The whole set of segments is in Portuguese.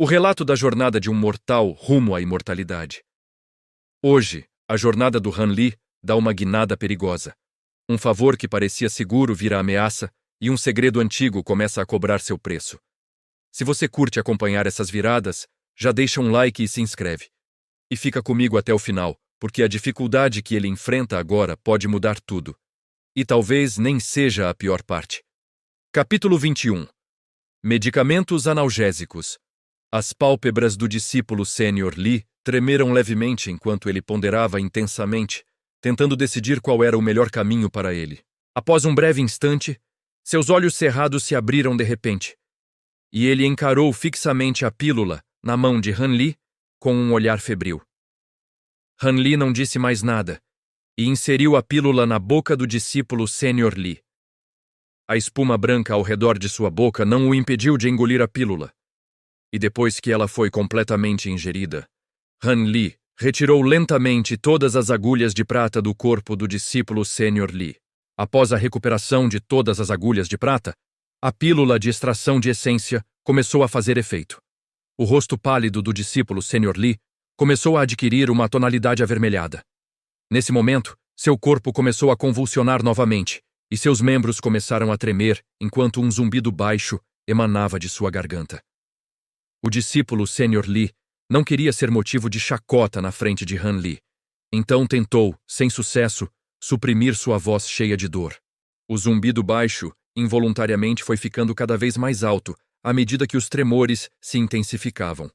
O relato da jornada de um mortal rumo à imortalidade. Hoje, a jornada do Han Li dá uma guinada perigosa. Um favor que parecia seguro vira ameaça e um segredo antigo começa a cobrar seu preço. Se você curte acompanhar essas viradas, já deixa um like e se inscreve. E fica comigo até o final, porque a dificuldade que ele enfrenta agora pode mudar tudo. E talvez nem seja a pior parte. Capítulo 21. Medicamentos analgésicos. As pálpebras do discípulo sênior Li tremeram levemente enquanto ele ponderava intensamente, tentando decidir qual era o melhor caminho para ele. Após um breve instante, seus olhos cerrados se abriram de repente, e ele encarou fixamente a pílula na mão de Han Li com um olhar febril. Han Li não disse mais nada e inseriu a pílula na boca do discípulo sênior Li. A espuma branca ao redor de sua boca não o impediu de engolir a pílula. E depois que ela foi completamente ingerida, Han Li retirou lentamente todas as agulhas de prata do corpo do discípulo sênior Li. Após a recuperação de todas as agulhas de prata, a pílula de extração de essência começou a fazer efeito. O rosto pálido do discípulo sênior Li começou a adquirir uma tonalidade avermelhada. Nesse momento, seu corpo começou a convulsionar novamente, e seus membros começaram a tremer enquanto um zumbido baixo emanava de sua garganta. O discípulo sênior Li não queria ser motivo de chacota na frente de Han Li, então tentou, sem sucesso, suprimir sua voz cheia de dor. O zumbido baixo, involuntariamente, foi ficando cada vez mais alto à medida que os tremores se intensificavam.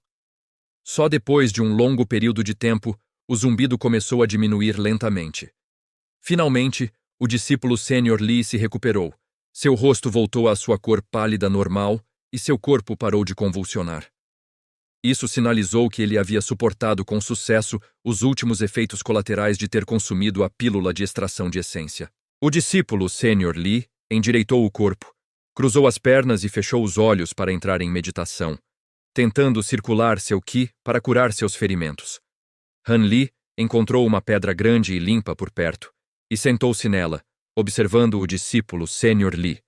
Só depois de um longo período de tempo, o zumbido começou a diminuir lentamente. Finalmente, o discípulo sênior Li se recuperou. Seu rosto voltou à sua cor pálida normal e seu corpo parou de convulsionar. Isso sinalizou que ele havia suportado com sucesso os últimos efeitos colaterais de ter consumido a pílula de extração de essência. O discípulo sênior Li endireitou o corpo, cruzou as pernas e fechou os olhos para entrar em meditação, tentando circular seu Qi para curar seus ferimentos. Han Li encontrou uma pedra grande e limpa por perto e sentou-se nela, observando o discípulo sênior Li.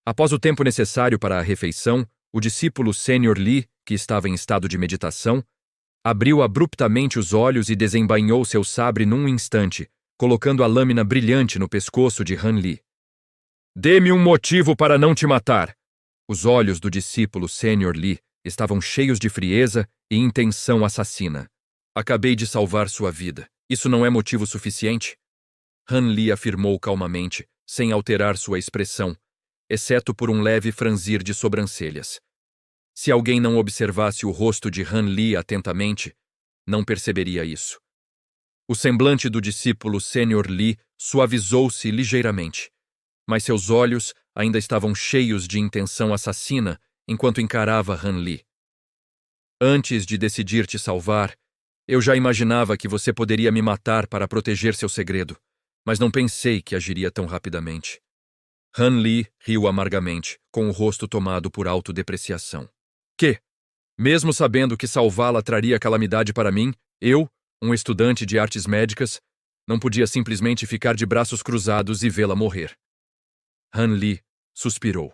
Após o tempo necessário para a refeição, o discípulo sênior Li, que estava em estado de meditação, abriu abruptamente os olhos e desembainhou seu sabre num instante, colocando a lâmina brilhante no pescoço de Han Li. "Dê-me um motivo para não te matar!" Os olhos do discípulo sênior Li estavam cheios de frieza e intenção assassina. "Acabei de salvar sua vida. Isso não é motivo suficiente?" Han Li afirmou calmamente, sem alterar sua expressão, exceto por um leve franzir de sobrancelhas. Se alguém não observasse o rosto de Han Li atentamente, não perceberia isso. O semblante do discípulo sênior Li suavizou-se ligeiramente, mas seus olhos ainda estavam cheios de intenção assassina enquanto encarava Han Li. "Antes de decidir te salvar, eu já imaginava que você poderia me matar para proteger seu segredo, mas não pensei que agiria tão rapidamente." Han Li riu amargamente, com o rosto tomado por autodepreciação. "Que? Mesmo sabendo que salvá-la traria calamidade para mim, eu, um estudante de artes médicas, não podia simplesmente ficar de braços cruzados e vê-la morrer." Han Li suspirou.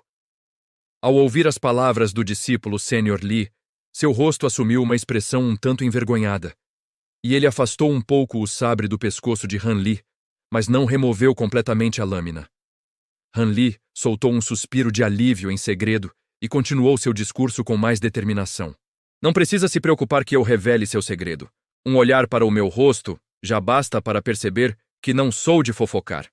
Ao ouvir as palavras do discípulo sênior Li, seu rosto assumiu uma expressão um tanto envergonhada, e ele afastou um pouco o sabre do pescoço de Han Li, mas não removeu completamente a lâmina. Han Li soltou um suspiro de alívio em segredo e continuou seu discurso com mais determinação. "Não precisa se preocupar que eu revele seu segredo. Um olhar para o meu rosto já basta para perceber que não sou de fofocar.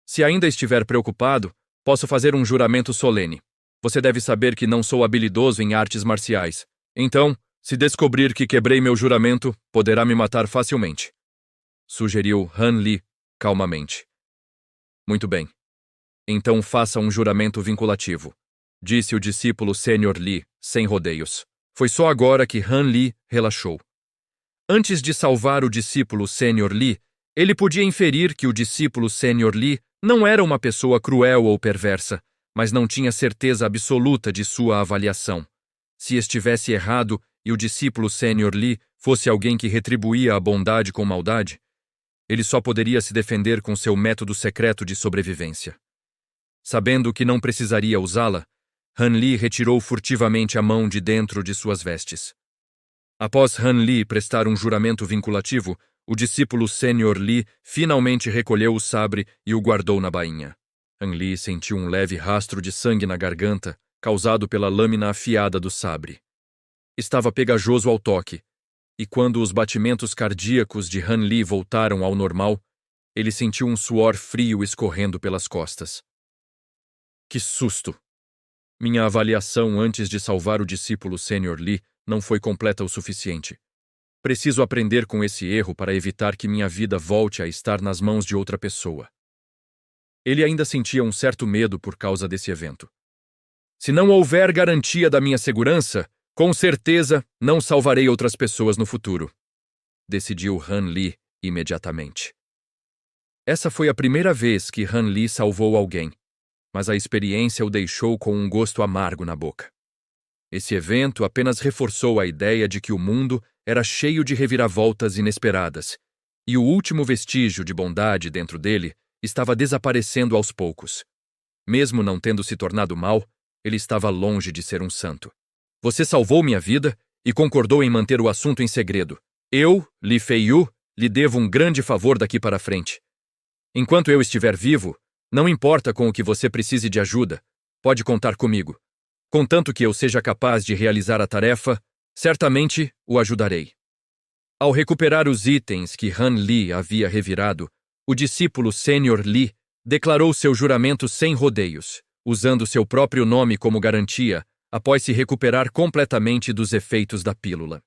Se ainda estiver preocupado, posso fazer um juramento solene. Você deve saber que não sou habilidoso em artes marciais. Então, se descobrir que quebrei meu juramento, poderá me matar facilmente", sugeriu Han Li calmamente. "Muito bem. Então faça um juramento vinculativo", disse o discípulo sênior Li, sem rodeios. Foi só agora que Han Li relaxou. Antes de salvar o discípulo sênior Li, ele podia inferir que o discípulo sênior Li não era uma pessoa cruel ou perversa, mas não tinha certeza absoluta de sua avaliação. Se estivesse errado e o discípulo sênior Li fosse alguém que retribuía a bondade com maldade, ele só poderia se defender com seu método secreto de sobrevivência. Sabendo que não precisaria usá-la, Han Li retirou furtivamente a mão de dentro de suas vestes. Após Han Li prestar um juramento vinculativo, o discípulo sênior Li finalmente recolheu o sabre e o guardou na bainha. Han Li sentiu um leve rastro de sangue na garganta, causado pela lâmina afiada do sabre. Estava pegajoso ao toque, e quando os batimentos cardíacos de Han Li voltaram ao normal, ele sentiu um suor frio escorrendo pelas costas. Que susto! Minha avaliação antes de salvar o discípulo sênior Li não foi completa o suficiente. Preciso aprender com esse erro para evitar que minha vida volte a estar nas mãos de outra pessoa. Ele ainda sentia um certo medo por causa desse evento. Se não houver garantia da minha segurança, com certeza não salvarei outras pessoas no futuro, decidiu Han Li imediatamente. Essa foi a primeira vez que Han Li salvou alguém, mas a experiência o deixou com um gosto amargo na boca. Esse evento apenas reforçou a ideia de que o mundo era cheio de reviravoltas inesperadas, e o último vestígio de bondade dentro dele estava desaparecendo aos poucos. Mesmo não tendo se tornado mal, ele estava longe de ser um santo. Você salvou minha vida e concordou em manter o assunto em segredo. Eu, Li Feiyu, lhe devo um grande favor daqui para frente. Enquanto eu estiver vivo, não importa com o que você precise de ajuda, pode contar comigo. Contanto que eu seja capaz de realizar a tarefa, certamente o ajudarei. Ao recuperar os itens que Han Li havia revirado, o discípulo sênior Li declarou seu juramento sem rodeios, usando seu próprio nome como garantia, após se recuperar completamente dos efeitos da pílula.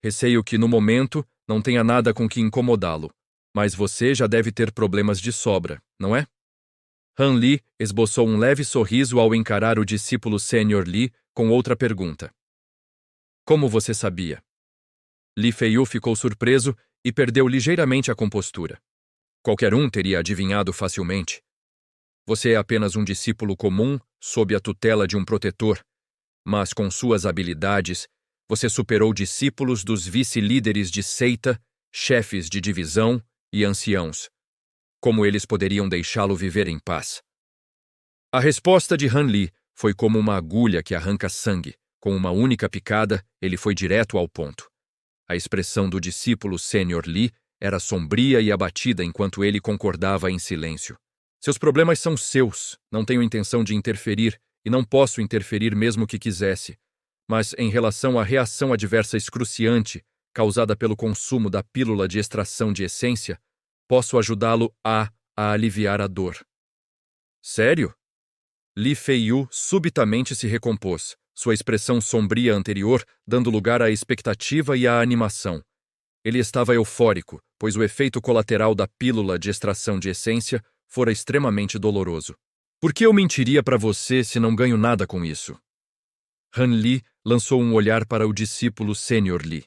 Receio que, no momento, não tenha nada com que incomodá-lo, mas você já deve ter problemas de sobra, não é? Han Li esboçou um leve sorriso ao encarar o discípulo sênior Li com outra pergunta. Como você sabia? Li Feiyu ficou surpreso e perdeu ligeiramente a compostura. Qualquer um teria adivinhado facilmente. Você é apenas um discípulo comum, sob a tutela de um protetor, mas com suas habilidades, você superou discípulos dos vice-líderes de seita, chefes de divisão e anciãos. Como eles poderiam deixá-lo viver em paz? A resposta de Han Li foi como uma agulha que arranca sangue. Com uma única picada, ele foi direto ao ponto. A expressão do discípulo sênior Li era sombria e abatida enquanto ele concordava em silêncio. Seus problemas são seus, não tenho intenção de interferir e não posso interferir mesmo que quisesse. Mas em relação à reação adversa excruciante causada pelo consumo da pílula de extração de essência, posso ajudá-lo a aliviar a dor. Sério? Li Feiyu subitamente se recompôs, sua expressão sombria anterior dando lugar à expectativa e à animação. Ele estava eufórico, pois o efeito colateral da pílula de extração de essência fora extremamente doloroso. Por que eu mentiria para você se não ganho nada com isso? Han Li lançou um olhar para o discípulo sênior Li.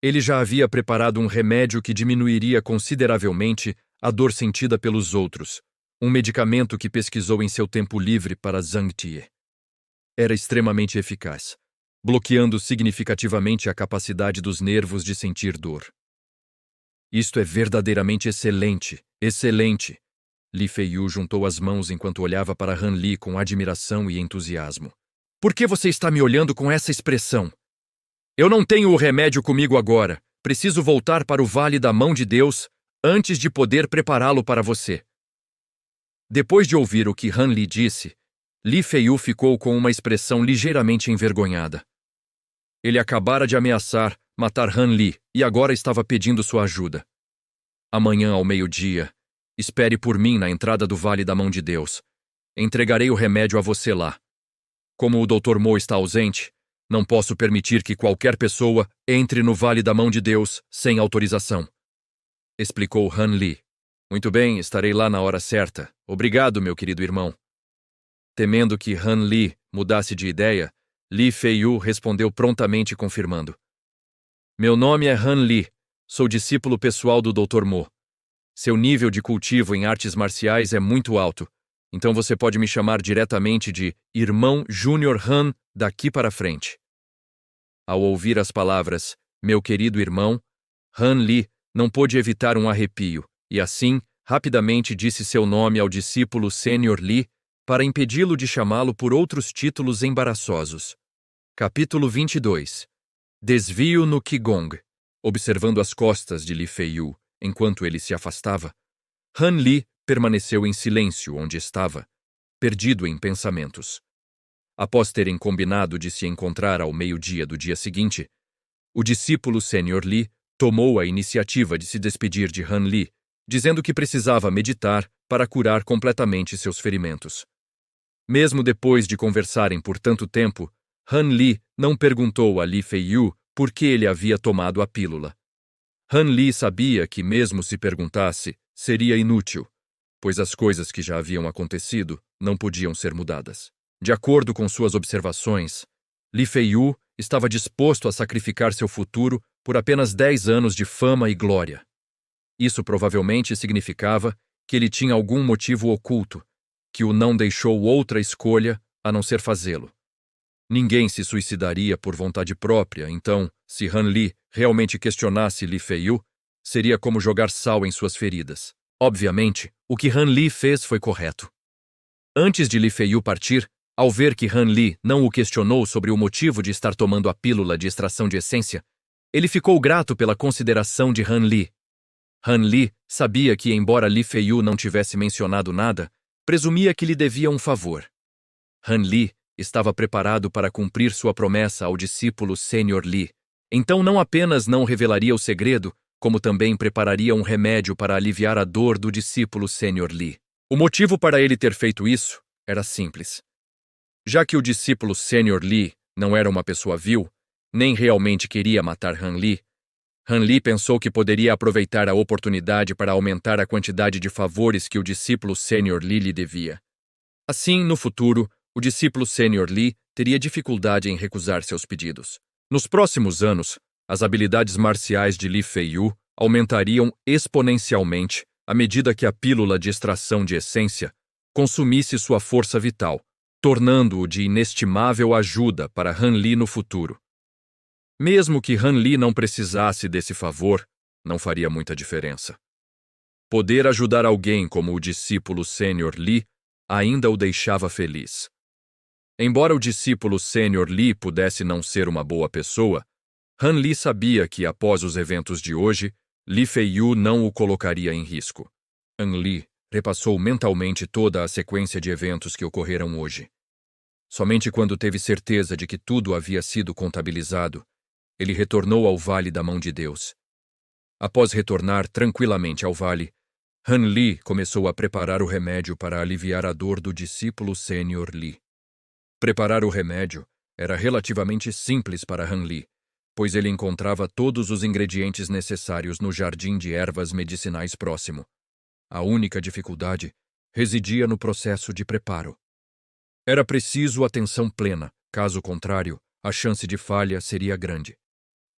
Ele já havia preparado um remédio que diminuiria consideravelmente a dor sentida pelos outros, um medicamento que pesquisou em seu tempo livre para Zhang Tie. Era extremamente eficaz, bloqueando significativamente a capacidade dos nervos de sentir dor. Isto é verdadeiramente excelente, excelente! Li Feiyu juntou as mãos enquanto olhava para Han Li com admiração e entusiasmo. Por que você está me olhando com essa expressão? Eu não tenho o remédio comigo agora. Preciso voltar para o Vale da Mão de Deus antes de poder prepará-lo para você. Depois de ouvir o que Han Li disse, Li Feiyu ficou com uma expressão ligeiramente envergonhada. Ele acabara de ameaçar matar Han Li e agora estava pedindo sua ajuda. Amanhã ao meio-dia, espere por mim na entrada do Vale da Mão de Deus. Entregarei o remédio a você lá. Como o Dr. Mo está ausente, não posso permitir que qualquer pessoa entre no Vale da Mão de Deus sem autorização, explicou Han Li. Muito bem, estarei lá na hora certa. Obrigado, meu querido irmão. Temendo que Han Li mudasse de ideia, Li Feiyu respondeu prontamente confirmando. Meu nome é Han Li, sou discípulo pessoal do Dr. Mo. Seu nível de cultivo em artes marciais é muito alto, então você pode me chamar diretamente de Irmão Júnior Han daqui para frente. Ao ouvir as palavras, meu querido irmão, Han Li não pôde evitar um arrepio, e assim, rapidamente disse seu nome ao discípulo sênior Li, para impedi-lo de chamá-lo por outros títulos embaraçosos. Capítulo 22. Desvio no Qigong. Observando as costas de Li Feiyu enquanto ele se afastava, Han Li permaneceu em silêncio onde estava, perdido em pensamentos. Após terem combinado de se encontrar ao meio-dia do dia seguinte, o discípulo sênior Li tomou a iniciativa de se despedir de Han Li, dizendo que precisava meditar para curar completamente seus ferimentos. Mesmo depois de conversarem por tanto tempo, Han Li não perguntou a Li Feiyu por que ele havia tomado a pílula. Han Li sabia que, mesmo se perguntasse, seria inútil, pois as coisas que já haviam acontecido não podiam ser mudadas. De acordo com suas observações, Li Feiyu estava disposto a sacrificar seu futuro por apenas 10 anos de fama e glória. Isso provavelmente significava que ele tinha algum motivo oculto, que o não deixou outra escolha a não ser fazê-lo. Ninguém se suicidaria por vontade própria, então, se Han Li realmente questionasse Li Feiyu, seria como jogar sal em suas feridas. Obviamente, o que Han Li fez foi correto. Antes de Li Feiyu partir, ao ver que Han Li não o questionou sobre o motivo de estar tomando a pílula de extração de essência, ele ficou grato pela consideração de Han Li. Han Li sabia que, embora Li Feiyu não tivesse mencionado nada, presumia que lhe devia um favor. Han Li estava preparado para cumprir sua promessa ao discípulo sênior Li, então não apenas não revelaria o segredo, como também prepararia um remédio para aliviar a dor do discípulo sênior Li. O motivo para ele ter feito isso era simples. Já que o discípulo sênior Li não era uma pessoa vil, nem realmente queria matar Han Li pensou que poderia aproveitar a oportunidade para aumentar a quantidade de favores que o discípulo sênior Li lhe devia. Assim, no futuro, o discípulo sênior Li teria dificuldade em recusar seus pedidos. Nos próximos anos, as habilidades marciais de Li Feiyu aumentariam exponencialmente à medida que a pílula de extração de essência consumisse sua força vital, tornando-o de inestimável ajuda para Han Li no futuro. Mesmo que Han Li não precisasse desse favor, não faria muita diferença. Poder ajudar alguém como o discípulo sênior Li ainda o deixava feliz. Embora o discípulo sênior Li pudesse não ser uma boa pessoa, Han Li sabia que, após os eventos de hoje, Li Feiyu não o colocaria em risco. Han Li repassou mentalmente toda a sequência de eventos que ocorreram hoje. Somente quando teve certeza de que tudo havia sido contabilizado, ele retornou ao Vale da Mão de Deus. Após retornar tranquilamente ao vale, Han Li começou a preparar o remédio para aliviar a dor do discípulo sênior Li. Preparar o remédio era relativamente simples para Han Li, pois ele encontrava todos os ingredientes necessários no jardim de ervas medicinais próximo. A única dificuldade residia no processo de preparo. Era preciso atenção plena, caso contrário, a chance de falha seria grande.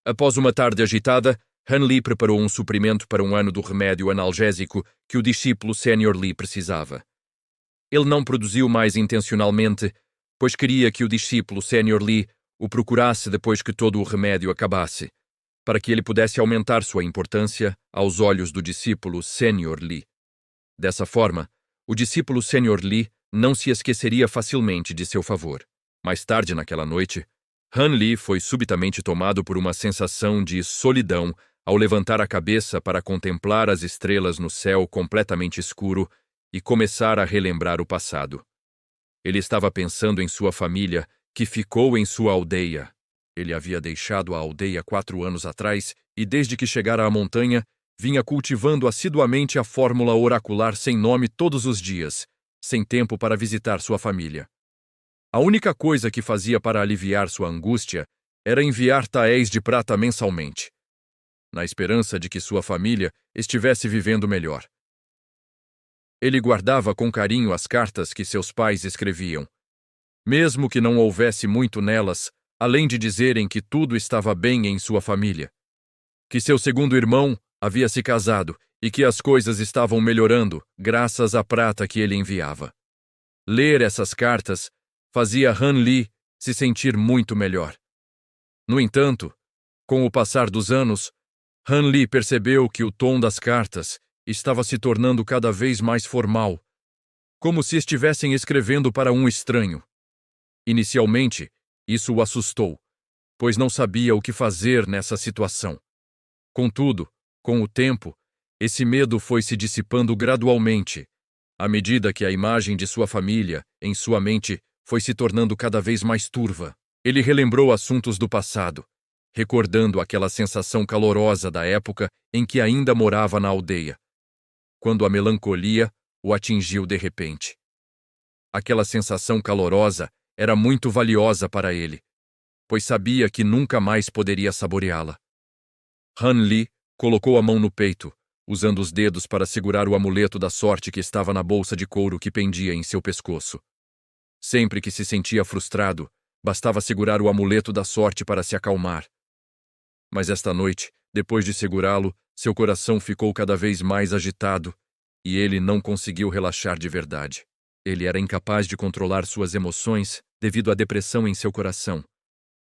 Após uma tarde agitada, Han Li preparou um suprimento para um ano do remédio analgésico que o discípulo sênior Li precisava. Ele não produziu mais intencionalmente, pois queria que o discípulo sênior Li o procurasse depois que todo o remédio acabasse, para que ele pudesse aumentar sua importância aos olhos do discípulo sênior Li. Dessa forma, o discípulo sênior Li não se esqueceria facilmente de seu favor. Mais tarde naquela noite, Han Li foi subitamente tomado por uma sensação de solidão ao levantar a cabeça para contemplar as estrelas no céu completamente escuro e começar a relembrar o passado. Ele estava pensando em sua família, que ficou em sua aldeia. Ele havia deixado a aldeia 4 anos atrás e, desde que chegara à montanha, vinha cultivando assiduamente a fórmula oracular sem nome todos os dias, sem tempo para visitar sua família. A única coisa que fazia para aliviar sua angústia era enviar taéis de prata mensalmente, na esperança de que sua família estivesse vivendo melhor. Ele guardava com carinho as cartas que seus pais escreviam, mesmo que não houvesse muito nelas, além de dizerem que tudo estava bem em sua família, que seu segundo irmão havia se casado e que as coisas estavam melhorando graças à prata que ele enviava. Ler essas cartas fazia Han Li se sentir muito melhor. No entanto, com o passar dos anos, Han Li percebeu que o tom das cartas estava se tornando cada vez mais formal, como se estivessem escrevendo para um estranho. Inicialmente, isso o assustou, pois não sabia o que fazer nessa situação. Contudo, com o tempo, esse medo foi se dissipando gradualmente, à medida que a imagem de sua família, em sua mente, foi se tornando cada vez mais turva. Ele relembrou assuntos do passado, recordando aquela sensação calorosa da época em que ainda morava na aldeia, quando a melancolia o atingiu de repente. Aquela sensação calorosa era muito valiosa para ele, pois sabia que nunca mais poderia saboreá-la. Han Li colocou a mão no peito, usando os dedos para segurar o amuleto da sorte que estava na bolsa de couro que pendia em seu pescoço. Sempre que se sentia frustrado, bastava segurar o amuleto da sorte para se acalmar. Mas esta noite, depois de segurá-lo, seu coração ficou cada vez mais agitado e ele não conseguiu relaxar de verdade. Ele era incapaz de controlar suas emoções devido à depressão em seu coração,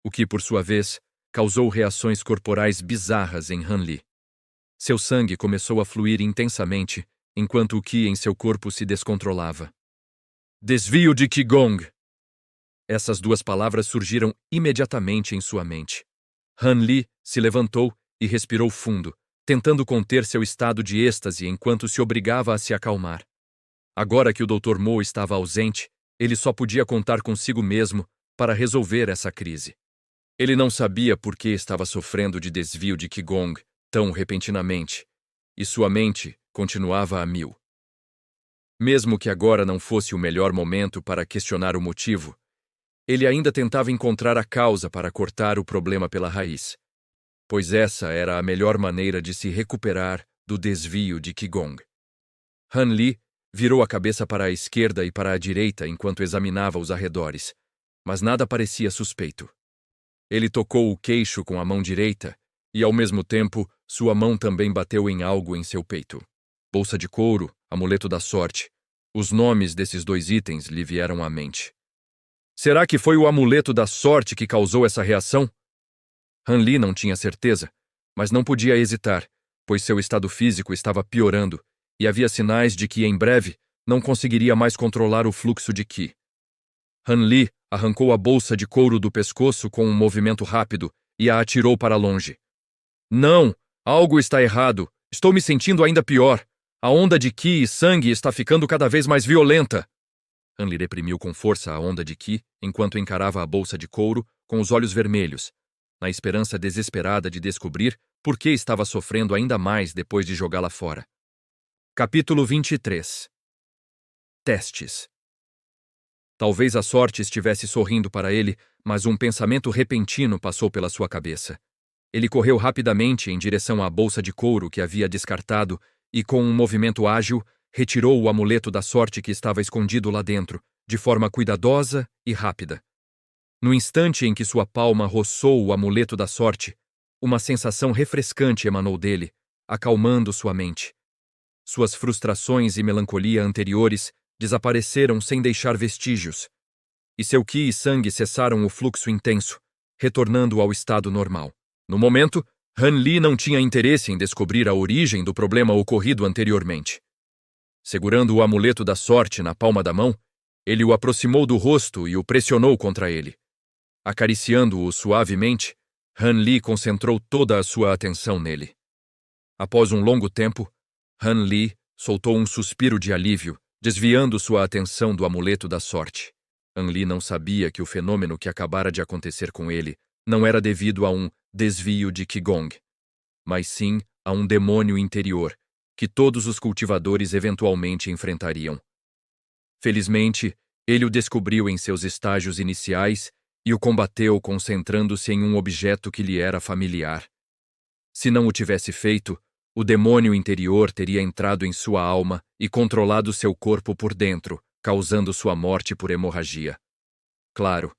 o que, por sua vez, causou reações corporais bizarras em Han Li. Seu sangue começou a fluir intensamente, enquanto o Qi em seu corpo se descontrolava. Desvio de Qigong! Essas duas palavras surgiram imediatamente em sua mente. Han Li se levantou e respirou fundo, tentando conter seu estado de êxtase enquanto se obrigava a se acalmar. Agora que o Dr. Mo estava ausente, ele só podia contar consigo mesmo para resolver essa crise. Ele não sabia por que estava sofrendo de desvio de Qigong tão repentinamente, e sua mente continuava a mil. Mesmo que agora não fosse o melhor momento para questionar o motivo, ele ainda tentava encontrar a causa para cortar o problema pela raiz, pois essa era a melhor maneira de se recuperar do desvio de Qigong. Han Li virou a cabeça para a esquerda e para a direita enquanto examinava os arredores, mas nada parecia suspeito. Ele tocou o queixo com a mão direita e, ao mesmo tempo, sua mão também bateu em algo em seu peito. Bolsa de couro, amuleto da sorte. Os nomes desses dois itens lhe vieram à mente. Será que foi o amuleto da sorte que causou essa reação? Han Li não tinha certeza, mas não podia hesitar, pois seu estado físico estava piorando e havia sinais de que, em breve, não conseguiria mais controlar o fluxo de Qi. Han Li arrancou a bolsa de couro do pescoço com um movimento rápido e a atirou para longe. Não! Algo está errado! Estou me sentindo ainda pior! A onda de Qi e sangue está ficando cada vez mais violenta! Han Li reprimiu com força a onda de Qi enquanto encarava a bolsa de couro com os olhos vermelhos, na esperança desesperada de descobrir por que estava sofrendo ainda mais depois de jogá-la fora. Capítulo 23. Testes. Talvez a sorte estivesse sorrindo para ele, mas um pensamento repentino passou pela sua cabeça. Ele correu rapidamente em direção à bolsa de couro que havia descartado e, com um movimento ágil, retirou o amuleto da sorte que estava escondido lá dentro, de forma cuidadosa e rápida. No instante em que sua palma roçou o amuleto da sorte, uma sensação refrescante emanou dele, acalmando sua mente. Suas frustrações e melancolia anteriores desapareceram sem deixar vestígios, e seu Qi e sangue cessaram o fluxo intenso, retornando ao estado normal. No momento, Han Li não tinha interesse em descobrir a origem do problema ocorrido anteriormente. Segurando o amuleto da sorte na palma da mão, ele o aproximou do rosto e o pressionou contra ele. Acariciando-o suavemente, Han Li concentrou toda a sua atenção nele. Após um longo tempo, Han Li soltou um suspiro de alívio, desviando sua atenção do amuleto da sorte. Han Li não sabia que o fenômeno que acabara de acontecer com ele não era devido a um desvio de Qigong, mas sim a um demônio interior que todos os cultivadores eventualmente enfrentariam. Felizmente, ele o descobriu em seus estágios iniciais e o combateu concentrando-se em um objeto que lhe era familiar. Se não o tivesse feito, o demônio interior teria entrado em sua alma e controlado seu corpo por dentro, causando sua morte por hemorragia. Claro,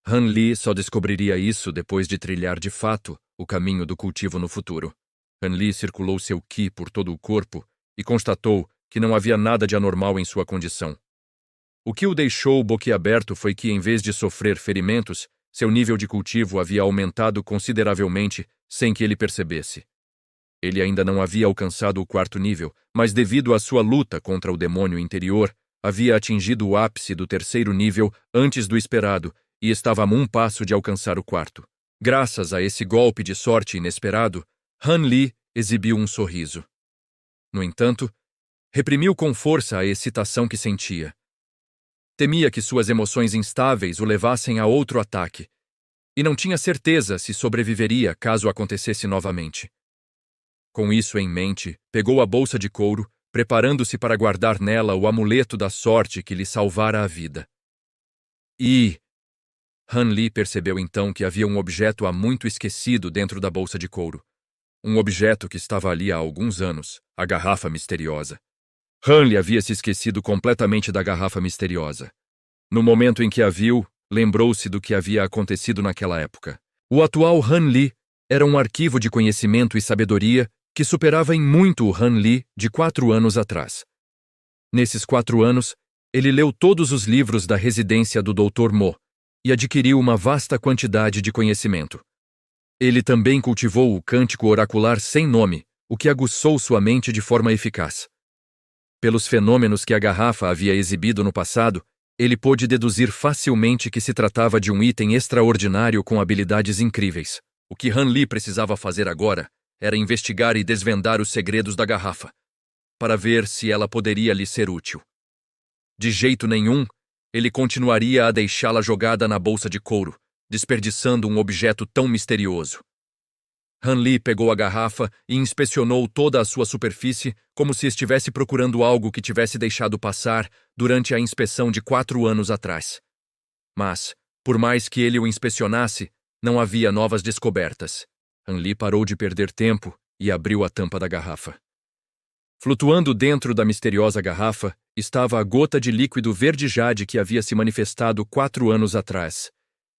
Han Li só descobriria isso depois de trilhar de fato o caminho do cultivo no futuro. Han Li circulou seu Qi por todo o corpo e constatou que não havia nada de anormal em sua condição. O que o deixou boquiaberto foi que, em vez de sofrer ferimentos, seu nível de cultivo havia aumentado consideravelmente sem que ele percebesse. Ele ainda não havia alcançado o 4º nível, mas devido à sua luta contra o demônio interior, havia atingido o ápice do terceiro nível antes do esperado e estava a um passo de alcançar o quarto. Graças a esse golpe de sorte inesperado, Han Li exibiu um sorriso. No entanto, reprimiu com força a excitação que sentia. Temia que suas emoções instáveis o levassem a outro ataque, e não tinha certeza se sobreviveria caso acontecesse novamente. Com isso em mente, pegou a bolsa de couro, preparando-se para guardar nela o amuleto da sorte que lhe salvara a vida. Han Li percebeu então que havia um objeto há muito esquecido dentro da bolsa de couro. Um objeto que estava ali há alguns anos, a garrafa misteriosa. Han Li havia se esquecido completamente da garrafa misteriosa. No momento em que a viu, lembrou-se do que havia acontecido naquela época. O atual Han Li era um arquivo de conhecimento e sabedoria que superava em muito o Han Li de 4 anos atrás. Nesses 4 anos, ele leu todos os livros da residência do Dr. Mo e adquiriu uma vasta quantidade de conhecimento. Ele também cultivou o cântico oracular sem nome, o que aguçou sua mente de forma eficaz. Pelos fenômenos que a garrafa havia exibido no passado, ele pôde deduzir facilmente que se tratava de um item extraordinário com habilidades incríveis. O que Han Li precisava fazer agora era investigar e desvendar os segredos da garrafa, para ver se ela poderia lhe ser útil. De jeito nenhum, ele continuaria a deixá-la jogada na bolsa de couro, desperdiçando um objeto tão misterioso. Han Li pegou a garrafa e inspecionou toda a sua superfície como se estivesse procurando algo que tivesse deixado passar durante a inspeção de 4 anos atrás. Mas, por mais que ele o inspecionasse, não havia novas descobertas. Han Li parou de perder tempo e abriu a tampa da garrafa. Flutuando dentro da misteriosa garrafa estava a gota de líquido verde jade que havia se manifestado 4 anos atrás,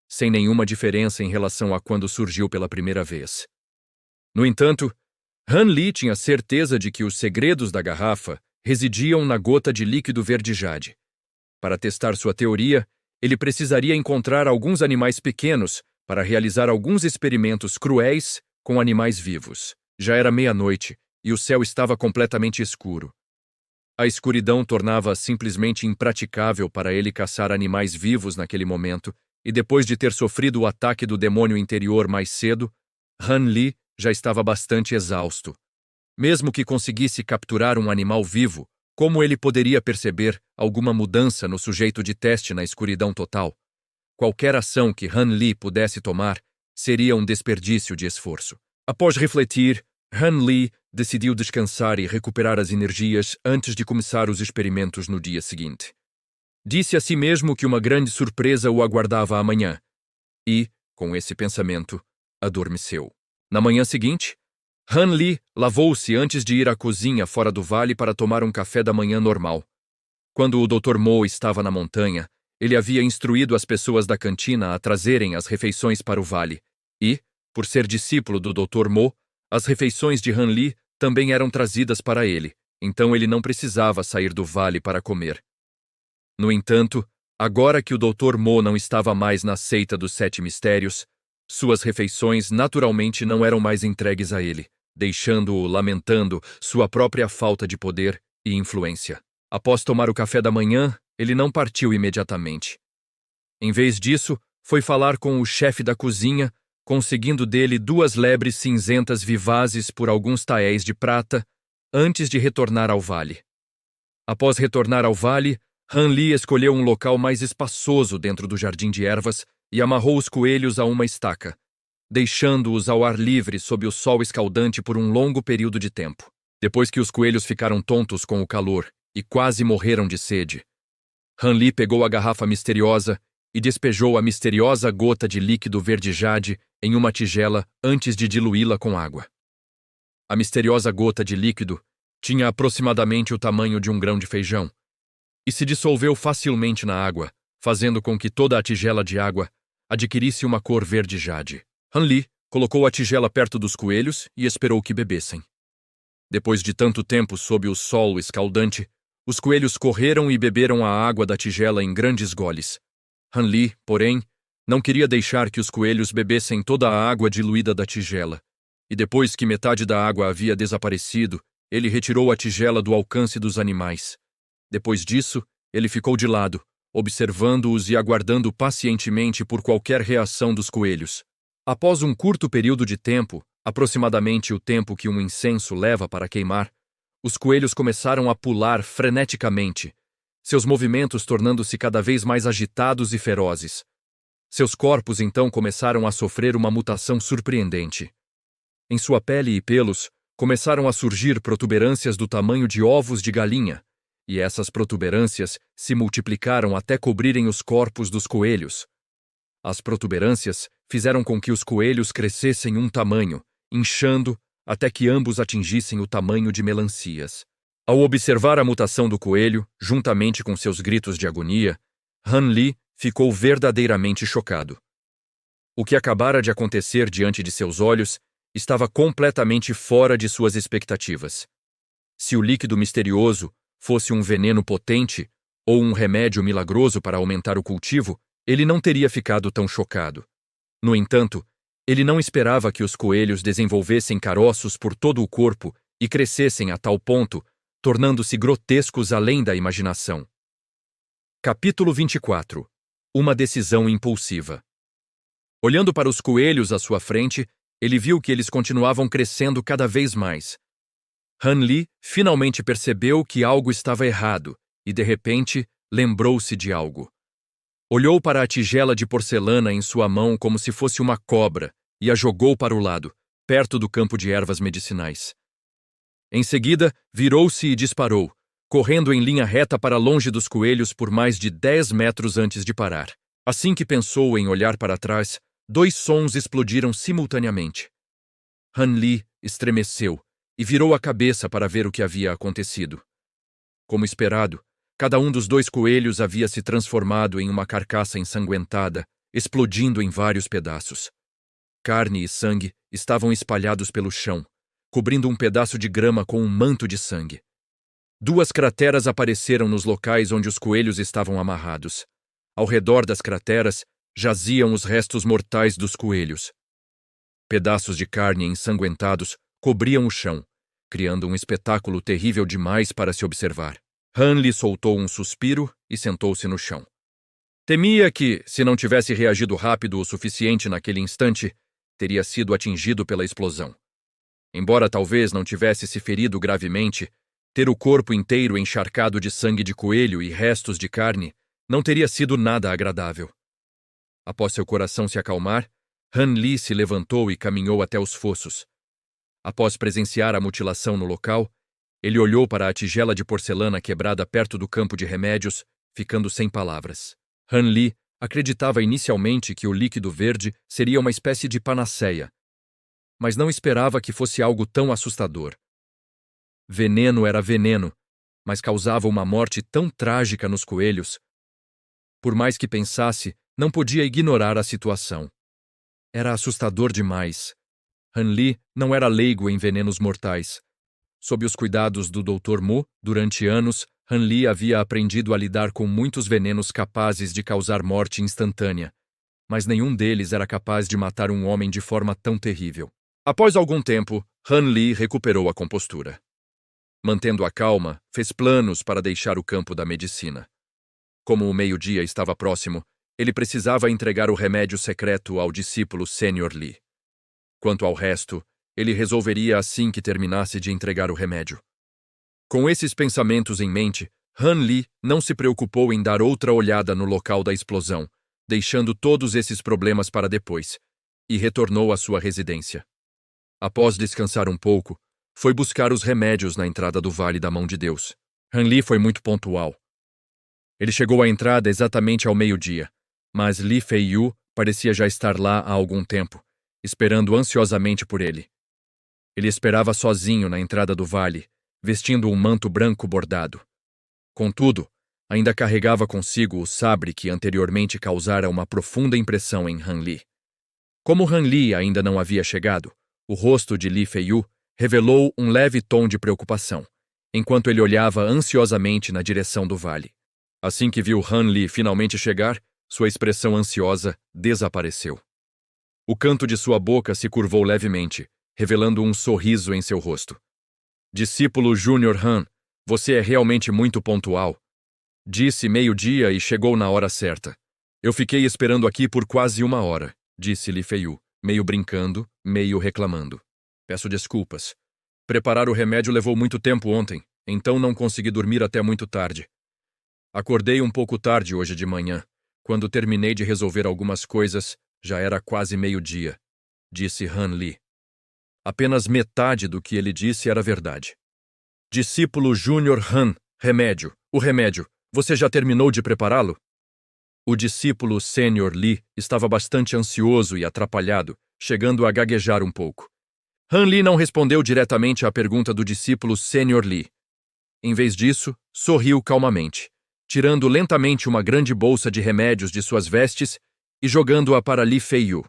sem nenhuma diferença em relação a quando surgiu pela primeira vez. No entanto, Han Li tinha certeza de que os segredos da garrafa residiam na gota de líquido verde jade. Para testar sua teoria, ele precisaria encontrar alguns animais pequenos para realizar alguns experimentos cruéis com animais vivos. Já era meia-noite e o céu estava completamente escuro. A escuridão tornava simplesmente impraticável para ele caçar animais vivos naquele momento, e depois de ter sofrido o ataque do demônio interior mais cedo, Han Li já estava bastante exausto. Mesmo que conseguisse capturar um animal vivo, como ele poderia perceber alguma mudança no sujeito de teste na escuridão total? Qualquer ação que Han Li pudesse tomar seria um desperdício de esforço. Após refletir, Han Li decidiu descansar e recuperar as energias antes de começar os experimentos no dia seguinte. Disse a si mesmo que uma grande surpresa o aguardava amanhã e, com esse pensamento, adormeceu. Na manhã seguinte, Han Li lavou-se antes de ir à cozinha fora do vale para tomar um café da manhã normal. Quando o Dr. Mo estava na montanha, ele havia instruído as pessoas da cantina a trazerem as refeições para o vale e, por ser discípulo do Dr. Mo, as refeições de Han Li também eram trazidas para ele, então ele não precisava sair do vale para comer. No entanto, agora que o Dr. Mo não estava mais na seita dos 7 mistérios, suas refeições naturalmente não eram mais entregues a ele, deixando-o lamentando sua própria falta de poder e influência. Após tomar o café da manhã, ele não partiu imediatamente. Em vez disso, foi falar com o chefe da cozinha, conseguindo dele 2 lebres cinzentas vivazes por alguns taéis de prata, antes de retornar ao vale. Após retornar ao vale, Han Li escolheu um local mais espaçoso dentro do jardim de ervas e amarrou os coelhos a uma estaca, deixando-os ao ar livre sob o sol escaldante por um longo período de tempo. Depois que os coelhos ficaram tontos com o calor e quase morreram de sede, Han Li pegou a garrafa misteriosa e despejou a misteriosa gota de líquido verde jade em uma tigela antes de diluí-la com água. A misteriosa gota de líquido tinha aproximadamente o tamanho de um grão de feijão e se dissolveu facilmente na água, fazendo com que toda a tigela de água adquirisse uma cor verde jade. Han Li colocou a tigela perto dos coelhos e esperou que bebessem. Depois de tanto tempo sob o sol escaldante, os coelhos correram e beberam a água da tigela em grandes goles. Han Li, porém, não queria deixar que os coelhos bebessem toda a água diluída da tigela, e depois que metade da água havia desaparecido, ele retirou a tigela do alcance dos animais. Depois disso, Ele ficou de lado, observando-os e aguardando pacientemente por qualquer reação dos coelhos. Após um curto período de tempo, aproximadamente o tempo que um incenso leva para queimar, os coelhos começaram a pular freneticamente, seus movimentos tornando-se cada vez mais agitados e ferozes. Seus corpos então começaram a sofrer uma mutação surpreendente. Em sua pele e pelos começaram a surgir protuberâncias do tamanho de ovos de galinha, e essas protuberâncias se multiplicaram até cobrirem os corpos dos coelhos. As protuberâncias fizeram com que os coelhos crescessem um tamanho, inchando até que ambos atingissem o tamanho de melancias. Ao observar a mutação do coelho, juntamente com seus gritos de agonia, Han Li ficou verdadeiramente chocado. O que acabara de acontecer diante de seus olhos estava completamente fora de suas expectativas. Se o líquido misterioso fosse um veneno potente ou um remédio milagroso para aumentar o cultivo, ele não teria ficado tão chocado. No entanto, ele não esperava que os coelhos desenvolvessem caroços por todo o corpo e crescessem a tal ponto, tornando-se grotescos além da imaginação. Capítulo 24. Uma decisão impulsiva. Olhando para os coelhos à sua frente, ele viu que eles continuavam crescendo cada vez mais. Han Li finalmente percebeu que algo estava errado e, de repente, lembrou-se de algo. Olhou para a tigela de porcelana em sua mão como se fosse uma cobra e a jogou para o lado, perto do campo de ervas medicinais. Em seguida, virou-se e disparou, correndo em linha reta para longe dos coelhos por mais de 10 metros antes de parar. Assim que pensou em olhar para trás, 2 sons explodiram simultaneamente. Han Li estremeceu e virou a cabeça para ver o que havia acontecido. Como esperado, cada um dos 2 coelhos havia se transformado em uma carcaça ensanguentada, explodindo em vários pedaços. Carne e sangue estavam espalhados pelo chão, cobrindo um pedaço de grama com um manto de sangue. 2 crateras apareceram nos locais onde os coelhos estavam amarrados. Ao redor das crateras jaziam os restos mortais dos coelhos. Pedaços de carne ensanguentados cobriam o chão, criando um espetáculo terrível demais para se observar. Han Li soltou um suspiro e sentou-se no chão. Temia que, se não tivesse reagido rápido o suficiente naquele instante, teria sido atingido pela explosão. Embora talvez não tivesse se ferido gravemente, ter o corpo inteiro encharcado de sangue de coelho e restos de carne não teria sido nada agradável. Após seu coração se acalmar, Han Li se levantou e caminhou até os fossos. Após presenciar a mutilação no local, ele olhou para a tigela de porcelana quebrada perto do campo de remédios, ficando sem palavras. Han Li acreditava inicialmente que o líquido verde seria uma espécie de panaceia, mas não esperava que fosse algo tão assustador. Veneno era veneno, mas causava uma morte tão trágica nos coelhos. Por mais que pensasse, não podia ignorar a situação. Era assustador demais. Han Li não era leigo em venenos mortais. Sob os cuidados do Dr. Mu, durante anos, Han Li havia aprendido a lidar com muitos venenos capazes de causar morte instantânea, mas nenhum deles era capaz de matar um homem de forma tão terrível. Após algum tempo, Han Li recuperou a compostura. Mantendo a calma, fez planos para deixar o campo da medicina. Como o meio-dia estava próximo, ele precisava entregar o remédio secreto ao discípulo Sr. Li. Quanto ao resto, ele resolveria assim que terminasse de entregar o remédio. Com esses pensamentos em mente, Han Li não se preocupou em dar outra olhada no local da explosão, deixando todos esses problemas para depois, e retornou à sua residência. Após descansar um pouco, foi buscar os remédios na entrada do Vale da Mão de Deus. Han Li foi muito pontual. Ele chegou à entrada exatamente ao meio-dia, mas Li Feiyu parecia já estar lá há algum tempo, esperando ansiosamente por ele. Ele esperava sozinho na entrada do vale, vestindo um manto branco bordado. Contudo, ainda carregava consigo o sabre que anteriormente causara uma profunda impressão em Han Li. Como Han Li ainda não havia chegado, o rosto de Li Feiyu revelou um leve tom de preocupação, enquanto ele olhava ansiosamente na direção do vale. Assim que viu Han Li finalmente chegar, sua expressão ansiosa desapareceu. O canto de sua boca se curvou levemente, revelando um sorriso em seu rosto. Discípulo Júnior Han, você é realmente muito pontual. Disse meio-dia e chegou na hora certa. Eu fiquei esperando aqui por quase 1 hora, disse Li Feiyu, meio brincando, meio reclamando. Peço desculpas. Preparar o remédio levou muito tempo ontem, então não consegui dormir até muito tarde. Acordei um pouco tarde hoje de manhã. Quando terminei de resolver algumas coisas, já era quase meio-dia, disse Han Li. Apenas metade do que ele disse era verdade. Discípulo Júnior Han, remédio. O remédio. Você já terminou de prepará-lo? O discípulo Sênior Li estava bastante ansioso e atrapalhado, chegando a gaguejar um pouco. Han Li não respondeu diretamente à pergunta do discípulo Sênior Li. Em vez disso, sorriu calmamente, tirando lentamente uma grande bolsa de remédios de suas vestes e jogando-a para Li Feiyu.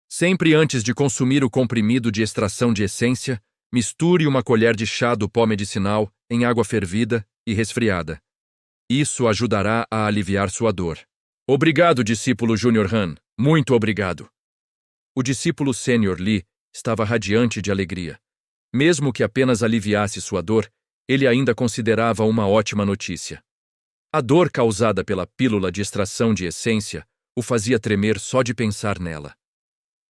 Sempre antes de consumir o comprimido de extração de essência, misture uma colher de chá do pó medicinal em água fervida e resfriada. Isso ajudará a aliviar sua dor. Obrigado, discípulo Júnior Han. Muito obrigado. O discípulo Sênior Li estava radiante de alegria. Mesmo que apenas aliviasse sua dor, ele ainda considerava uma ótima notícia. A dor causada pela pílula de extração de essência o fazia tremer só de pensar nela.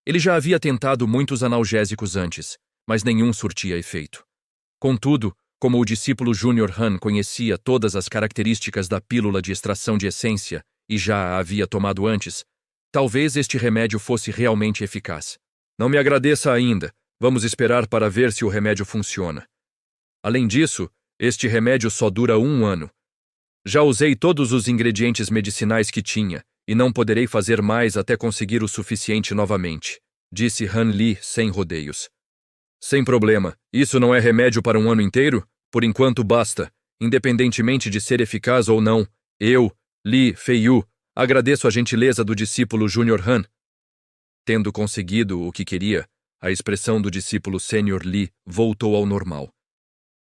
Ele já havia tentado muitos analgésicos antes, mas nenhum surtia efeito. Contudo, como o discípulo Júnior Han conhecia todas as características da pílula de extração de essência e já a havia tomado antes, talvez este remédio fosse realmente eficaz. Não me agradeça ainda, vamos esperar para ver se o remédio funciona. Além disso, este remédio só dura 1 ano. Já usei todos os ingredientes medicinais que tinha, e não poderei fazer mais até conseguir o suficiente novamente, disse Han Li sem rodeios. Sem problema, isso não é remédio para 1 ano inteiro? Por enquanto basta, independentemente de ser eficaz ou não. Eu, Li Feiyu, agradeço a gentileza do discípulo Júnior Han. Tendo conseguido o que queria, a expressão do discípulo Sênior Li voltou ao normal.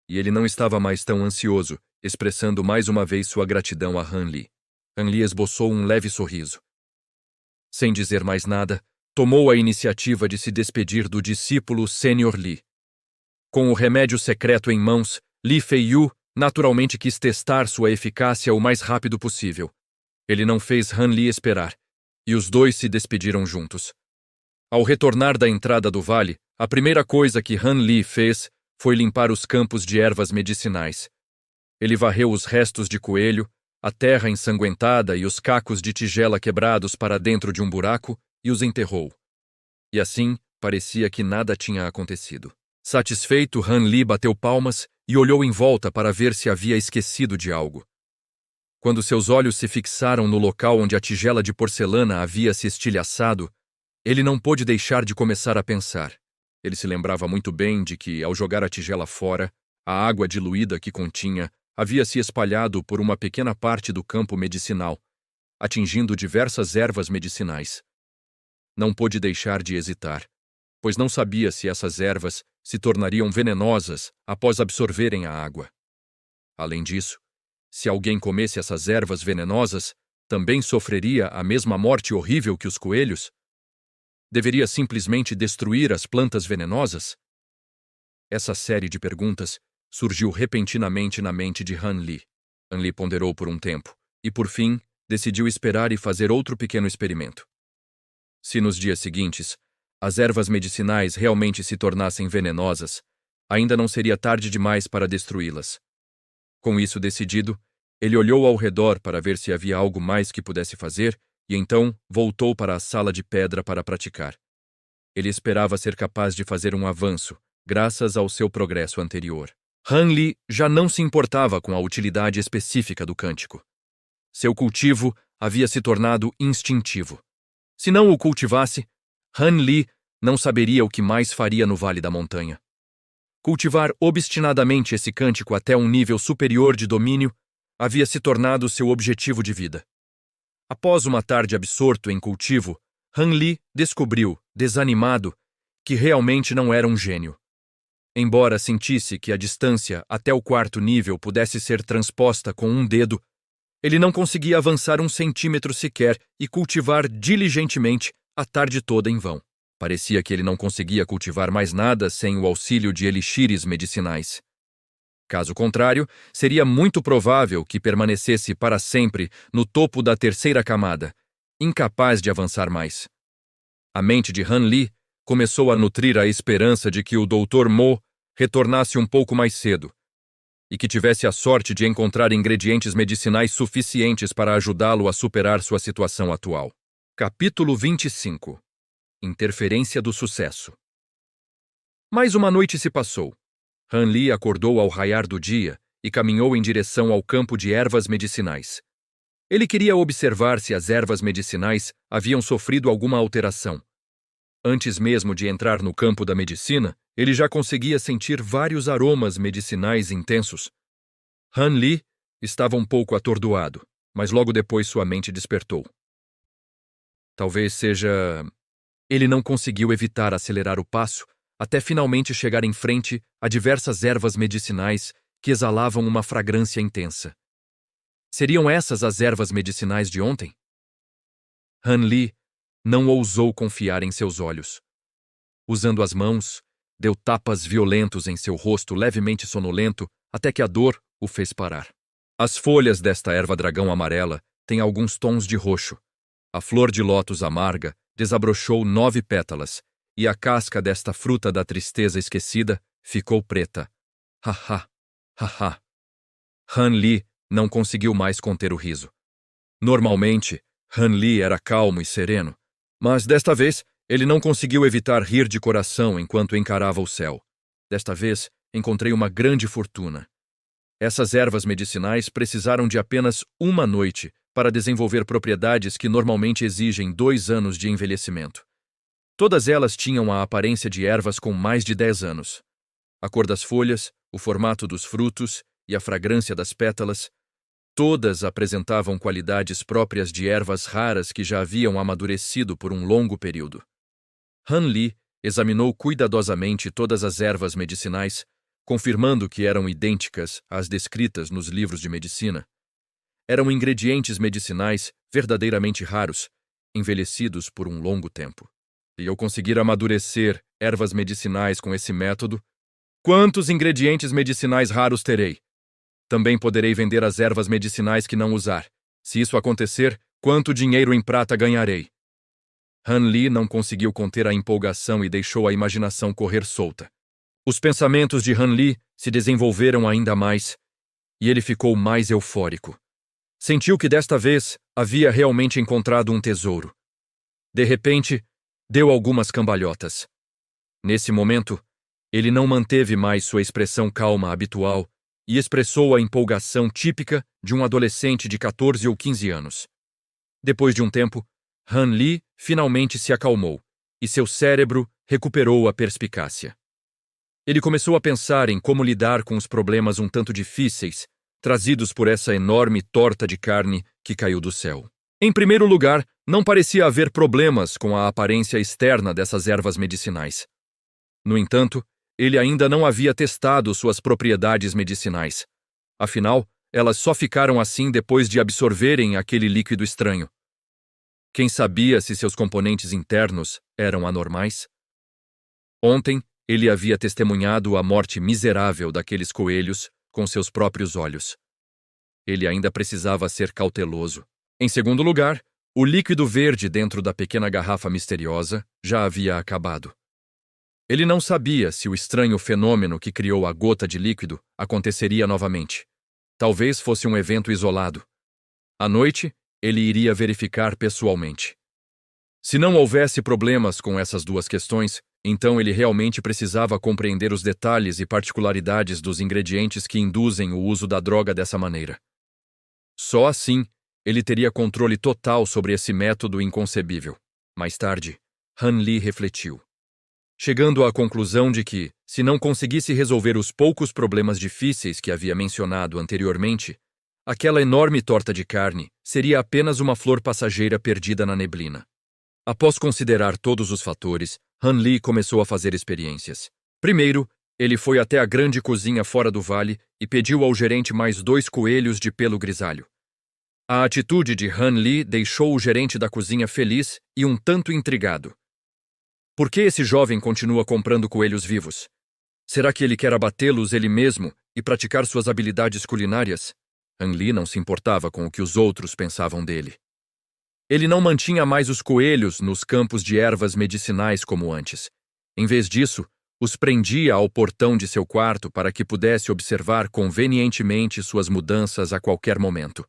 E ele não estava mais tão ansioso, expressando mais uma vez sua gratidão a Han Li. Han Li esboçou um leve sorriso. Sem dizer mais nada, tomou a iniciativa de se despedir do discípulo Sênior Li. Com o remédio secreto em mãos, Li Feiyu naturalmente quis testar sua eficácia o mais rápido possível. Ele não fez Han Li esperar, e os dois se despediram juntos. Ao retornar da entrada do vale, a primeira coisa que Han Li fez foi limpar os campos de ervas medicinais. Ele varreu os restos de coelho, a terra ensanguentada e os cacos de tigela quebrados para dentro de um buraco e os enterrou. E assim, parecia que nada tinha acontecido. Satisfeito, Han Li bateu palmas e olhou em volta para ver se havia esquecido de algo. Quando seus olhos se fixaram no local onde a tigela de porcelana havia se estilhaçado, ele não pôde deixar de começar a pensar. Ele se lembrava muito bem de que, ao jogar a tigela fora, a água diluída que continha havia se espalhado por uma pequena parte do campo medicinal, atingindo diversas ervas medicinais. Não pôde deixar de hesitar, pois não sabia se essas ervas se tornariam venenosas após absorverem a água. Além disso, se alguém comesse essas ervas venenosas, também sofreria a mesma morte horrível que os coelhos? Deveria simplesmente destruir as plantas venenosas? Essa série de perguntas surgiu repentinamente na mente de Han Li. Han Li ponderou por um tempo e, por fim, decidiu esperar e fazer outro pequeno experimento. Se nos dias seguintes as ervas medicinais realmente se tornassem venenosas, ainda não seria tarde demais para destruí-las. Com isso decidido, ele olhou ao redor para ver se havia algo mais que pudesse fazer e então voltou para a sala de pedra para praticar. Ele esperava ser capaz de fazer um avanço, graças ao seu progresso anterior. Han Li já não se importava com a utilidade específica do cântico. Seu cultivo havia se tornado instintivo. Se não o cultivasse, Han Li não saberia o que mais faria no Vale da Montanha. Cultivar obstinadamente esse cântico até um nível superior de domínio havia se tornado seu objetivo de vida. Após uma tarde absorto em cultivo, Han Li descobriu, desanimado, que realmente não era um gênio. Embora sentisse que a distância até o 4º nível pudesse ser transposta com um dedo, ele não conseguia avançar 1 centímetro sequer e cultivar diligentemente a tarde toda em vão. Parecia que ele não conseguia cultivar mais nada sem o auxílio de elixires medicinais. Caso contrário, seria muito provável que permanecesse para sempre no topo da terceira camada, incapaz de avançar mais. A mente de Han Li começou a nutrir a esperança de que o Dr. Mo retornasse um pouco mais cedo e que tivesse a sorte de encontrar ingredientes medicinais suficientes para ajudá-lo a superar sua situação atual. Capítulo 25. Interferência do sucesso. Mais uma noite se passou. Han Li acordou ao raiar do dia e caminhou em direção ao campo de ervas medicinais. Ele queria observar se as ervas medicinais haviam sofrido alguma alteração. Antes mesmo de entrar no campo da medicina, ele já conseguia sentir vários aromas medicinais intensos. Han Li estava um pouco atordoado, mas logo depois sua mente despertou. Talvez seja... Ele não conseguiu evitar acelerar o passo até finalmente chegar em frente a diversas ervas medicinais que exalavam uma fragrância intensa. Seriam essas as ervas medicinais de ontem? Han Li não ousou confiar em seus olhos. Usando as mãos, deu tapas violentos em seu rosto levemente sonolento até que a dor o fez parar. As folhas desta erva-dragão amarela têm alguns tons de roxo. A flor de lótus amarga desabrochou 9 pétalas, e a casca desta fruta da tristeza esquecida ficou preta. Haha, haha. Han Li não conseguiu mais conter o riso. Normalmente, Han Li era calmo e sereno, mas desta vez ele não conseguiu evitar rir de coração enquanto encarava o céu. Desta vez, encontrei uma grande fortuna. Essas ervas medicinais precisaram de apenas uma noite para desenvolver propriedades que normalmente exigem 2 anos de envelhecimento. Todas elas tinham a aparência de ervas com mais de 10 anos. A cor das folhas, o formato dos frutos e a fragrância das pétalas, todas apresentavam qualidades próprias de ervas raras que já haviam amadurecido por um longo período. Han Li examinou cuidadosamente todas as ervas medicinais, confirmando que eram idênticas às descritas nos livros de medicina. Eram ingredientes medicinais verdadeiramente raros, envelhecidos por um longo tempo. Se eu conseguir amadurecer ervas medicinais com esse método, quantos ingredientes medicinais raros terei? Também poderei vender as ervas medicinais que não usar. Se isso acontecer, quanto dinheiro em prata ganharei? Han Li não conseguiu conter a empolgação e deixou a imaginação correr solta. Os pensamentos de Han Li se desenvolveram ainda mais, e ele ficou mais eufórico. Sentiu que desta vez havia realmente encontrado um tesouro. De repente, deu algumas cambalhotas. Nesse momento, ele não manteve mais sua expressão calma habitual e expressou a empolgação típica de um adolescente de 14 ou 15 anos. Depois de um tempo, Han Li finalmente se acalmou e seu cérebro recuperou a perspicácia. Ele começou a pensar em como lidar com os problemas um tanto difíceis trazidos por essa enorme torta de carne que caiu do céu. Em primeiro lugar, não parecia haver problemas com a aparência externa dessas ervas medicinais. No entanto, ele ainda não havia testado suas propriedades medicinais. Afinal, elas só ficaram assim depois de absorverem aquele líquido estranho. Quem sabia se seus componentes internos eram anormais? Ontem, ele havia testemunhado a morte miserável daqueles coelhos com seus próprios olhos. Ele ainda precisava ser cauteloso. Em segundo lugar, o líquido verde dentro da pequena garrafa misteriosa já havia acabado. Ele não sabia se o estranho fenômeno que criou a gota de líquido aconteceria novamente. Talvez fosse um evento isolado. À noite, ele iria verificar pessoalmente. Se não houvesse problemas com essas duas questões, então ele realmente precisava compreender os detalhes e particularidades dos ingredientes que induzem o uso da droga dessa maneira. Só assim, ele teria controle total sobre esse método inconcebível. Mais tarde, Han Li refletiu, chegando à conclusão de que, se não conseguisse resolver os poucos problemas difíceis que havia mencionado anteriormente, aquela enorme torta de carne seria apenas uma flor passageira perdida na neblina. Após considerar todos os fatores, Han Li começou a fazer experiências. Primeiro, ele foi até a grande cozinha fora do vale e pediu ao gerente mais 2 coelhos de pelo grisalho. A atitude de Han Li deixou o gerente da cozinha feliz e um tanto intrigado. Por que esse jovem continua comprando coelhos vivos? Será que ele quer abatê-los ele mesmo e praticar suas habilidades culinárias, Han Li não se importava com o que os outros pensavam dele. Ele não mantinha mais os coelhos nos campos de ervas medicinais como antes. Em vez disso, os prendia ao portão de seu quarto para que pudesse observar convenientemente suas mudanças a qualquer momento.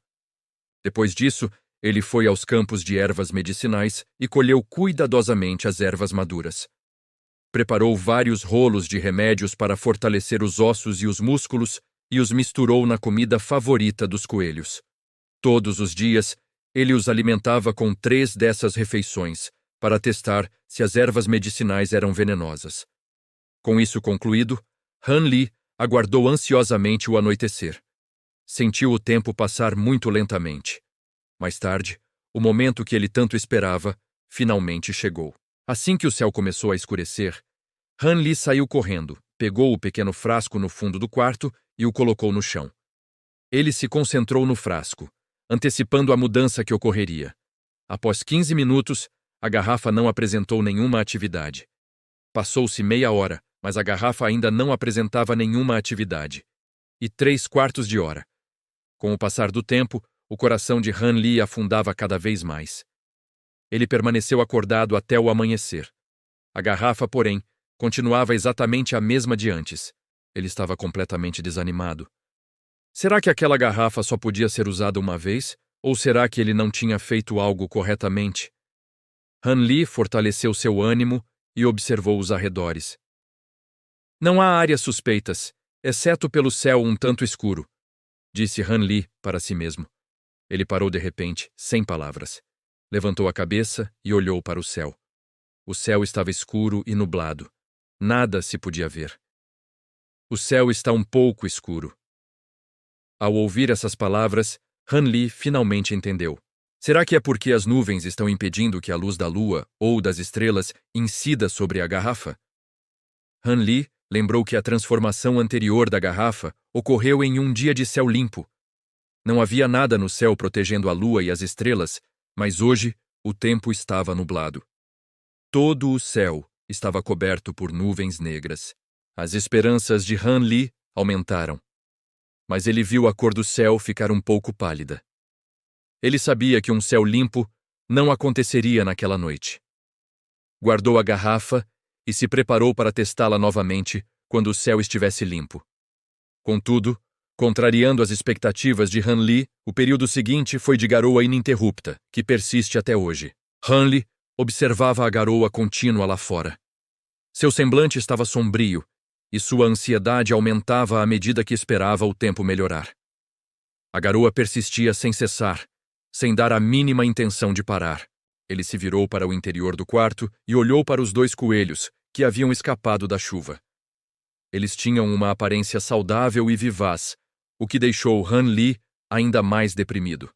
Depois disso, ele foi aos campos de ervas medicinais e colheu cuidadosamente as ervas maduras. Preparou vários rolos de remédios para fortalecer os ossos e os músculos e os misturou na comida favorita dos coelhos. Todos os dias, ele os alimentava com 3 dessas refeições, para testar se as ervas medicinais eram venenosas. Com isso concluído, Han Li aguardou ansiosamente o anoitecer. Sentiu o tempo passar muito lentamente. Mais tarde, o momento que ele tanto esperava, finalmente chegou. Assim que o céu começou a escurecer, Han Li saiu correndo, pegou o pequeno frasco no fundo do quarto e o colocou no chão. Ele se concentrou no frasco, antecipando a mudança que ocorreria. Após 15 minutos, a garrafa não apresentou nenhuma atividade. Passou-se meia hora, mas a garrafa ainda não apresentava nenhuma atividade. E 3/4 de hora. Com o passar do tempo, o coração de Han Li afundava cada vez mais. Ele permaneceu acordado até o amanhecer. A garrafa, porém, continuava exatamente a mesma de antes. Ele estava completamente desanimado. Será que aquela garrafa só podia ser usada uma vez? Ou será que ele não tinha feito algo corretamente? Han Li fortaleceu seu ânimo e observou os arredores. Não há áreas suspeitas, exceto pelo céu um tanto escuro, disse Han Li para si mesmo. Ele parou de repente, sem palavras. Levantou a cabeça e olhou para o céu. O céu estava escuro e nublado. Nada se podia ver. O céu está um pouco escuro. Ao ouvir essas palavras, Han Li finalmente entendeu. Será que é porque as nuvens estão impedindo que a luz da lua ou das estrelas incida sobre a garrafa? Han Li lembrou que a transformação anterior da garrafa ocorreu em um dia de céu limpo. Não havia nada no céu protegendo a lua e as estrelas, mas hoje o tempo estava nublado. Todo o céu estava coberto por nuvens negras. As esperanças de Han Li aumentaram. Mas ele viu a cor do céu ficar um pouco pálida. Ele sabia que um céu limpo não aconteceria naquela noite. Guardou a garrafa e se preparou para testá-la novamente quando o céu estivesse limpo. Contudo, contrariando as expectativas de Han Li, o período seguinte foi de garoa ininterrupta, que persiste até hoje. Han Li observava a garoa contínua lá fora. Seu semblante estava sombrio e sua ansiedade aumentava à medida que esperava o tempo melhorar. A garoa persistia sem cessar, sem dar a mínima intenção de parar. Ele se virou para o interior do quarto e olhou para os 2 coelhos, que haviam escapado da chuva. Eles tinham uma aparência saudável e vivaz, o que deixou Han Li ainda mais deprimido.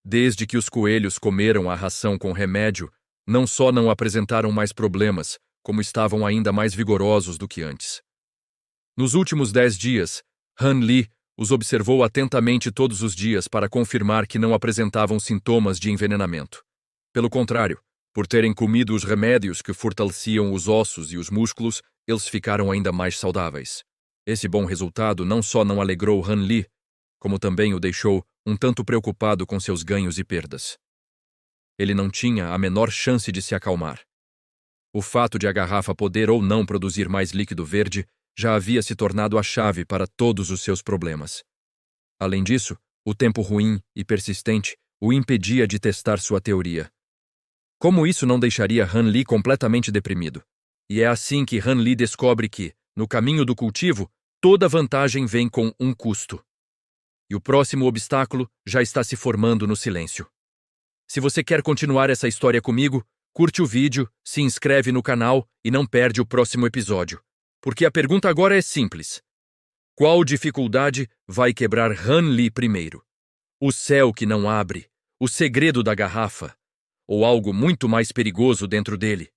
Desde que os coelhos comeram a ração com remédio, não só não apresentaram mais problemas, como estavam ainda mais vigorosos do que antes. Nos últimos 10 dias, Han Li os observou atentamente todos os dias para confirmar que não apresentavam sintomas de envenenamento. Pelo contrário, por terem comido os remédios que fortaleciam os ossos e os músculos, eles ficaram ainda mais saudáveis. Esse bom resultado não só não alegrou Han Li, como também o deixou um tanto preocupado com seus ganhos e perdas. Ele não tinha a menor chance de se acalmar. O fato de a garrafa poder ou não produzir mais líquido verde já havia se tornado a chave para todos os seus problemas. Além disso, o tempo ruim e persistente o impedia de testar sua teoria. Como isso não deixaria Han Li completamente deprimido? E é assim que Han Li descobre que, no caminho do cultivo, toda vantagem vem com um custo. E o próximo obstáculo já está se formando no silêncio. Se você quer continuar essa história comigo, curte o vídeo, se inscreve no canal e não perde o próximo episódio. Porque a pergunta agora é simples. Qual dificuldade vai quebrar Han Li primeiro? O céu que não abre, o segredo da garrafa, ou algo muito mais perigoso dentro dele?